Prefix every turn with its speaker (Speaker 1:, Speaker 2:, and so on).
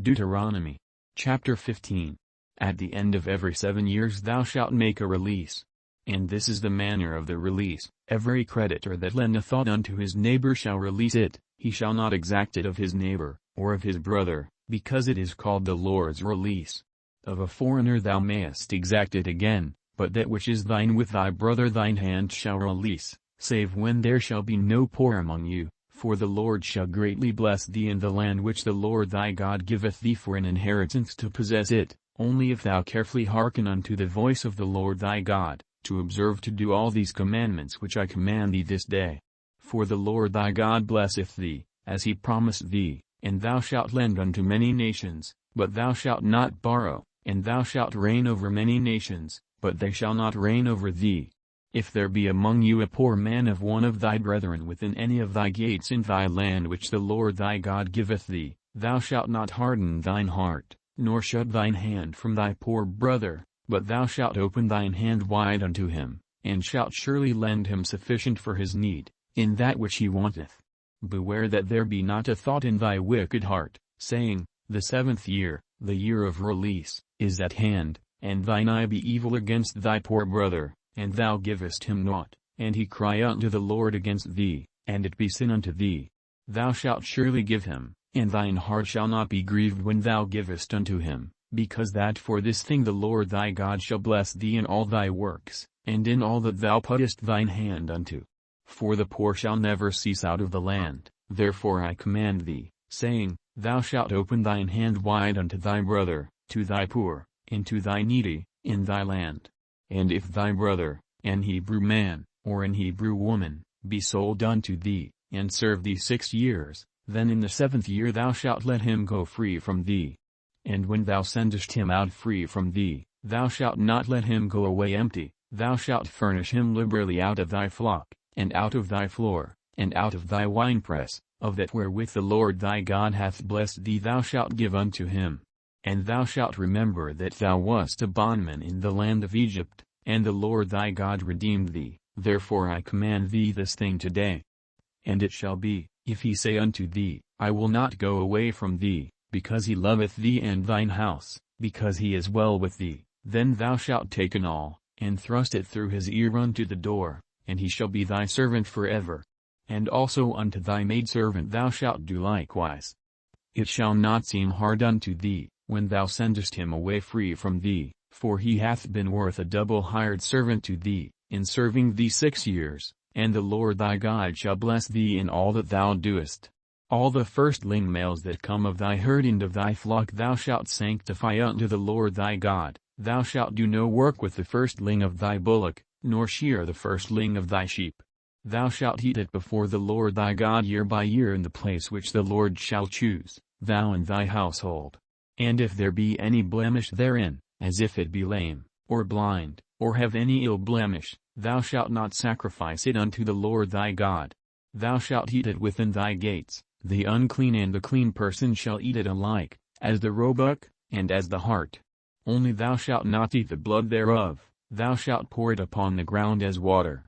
Speaker 1: Deuteronomy, chapter 15. At the end of every 7 years thou shalt make a release. And this is the manner of the release: every creditor that lendeth aught unto his neighbor shall release it. He shall not exact it of his neighbor, or of his brother, because it is called the Lord's release. Of a foreigner thou mayest exact it again, but that which is thine with thy brother thine hand shall release, save when there shall be no poor among you. For the Lord shall greatly bless thee in the land which the Lord thy God giveth thee for an inheritance to possess it, only if thou carefully hearken unto the voice of the Lord thy God, to observe to do all these commandments which I command thee this day. For the Lord thy God blesseth thee, as he promised thee, and thou shalt lend unto many nations, but thou shalt not borrow, and thou shalt reign over many nations, but they shall not reign over thee. If there be among you a poor man of one of thy brethren within any of thy gates in thy land which the Lord thy God giveth thee, thou shalt not harden thine heart, nor shut thine hand from thy poor brother, but thou shalt open thine hand wide unto him, and shalt surely lend him sufficient for his need, in that which he wanteth. Beware that there be not a thought in thy wicked heart, saying, The 7th year, the year of release, is at hand, and thine eye be evil against thy poor brother, and thou givest him naught, and he cry unto the Lord against thee, and it be sin unto thee. Thou shalt surely give him, and thine heart shall not be grieved when thou givest unto him, because that for this thing the Lord thy God shall bless thee in all thy works, and in all that thou puttest thine hand unto. For the poor shall never cease out of the land, therefore I command thee, saying, Thou shalt open thine hand wide unto thy brother, to thy poor, and to thy needy, in thy land. And if thy brother, an Hebrew man, or an Hebrew woman, be sold unto thee, and serve thee 6 years, then in the 7th year thou shalt let him go free from thee. And when thou sendest him out free from thee, thou shalt not let him go away empty, thou shalt furnish him liberally out of thy flock, and out of thy floor, and out of thy winepress, of that wherewith the Lord thy God hath blessed thee thou shalt give unto him. And thou shalt remember that thou wast a bondman in the land of Egypt, and the Lord thy God redeemed thee, therefore I command thee this thing today. And it shall be, if he say unto thee, I will not go away from thee, because he loveth thee and thine house, because he is well with thee, then thou shalt take an awl, and thrust it through his ear unto the door, and he shall be thy servant forever. And also unto thy maidservant thou shalt do likewise. It shall not seem hard unto thee, when thou sendest him away free from thee, for he hath been worth a double hired servant to thee, in serving thee 6 years, and the Lord thy God shall bless thee in all that thou doest. All the firstling males that come of thy herd and of thy flock thou shalt sanctify unto the Lord thy God. Thou shalt do no work with the firstling of thy bullock, nor shear the firstling of thy sheep. Thou shalt eat it before the Lord thy God year by year in the place which the Lord shall choose, thou and thy household. And if there be any blemish therein, as if it be lame, or blind, or have any ill blemish, thou shalt not sacrifice it unto the Lord thy God. Thou shalt eat it within thy gates, the unclean and the clean person shall eat it alike, as the roebuck, and as the hart. Only thou shalt not eat the blood thereof, thou shalt pour it upon the ground as water.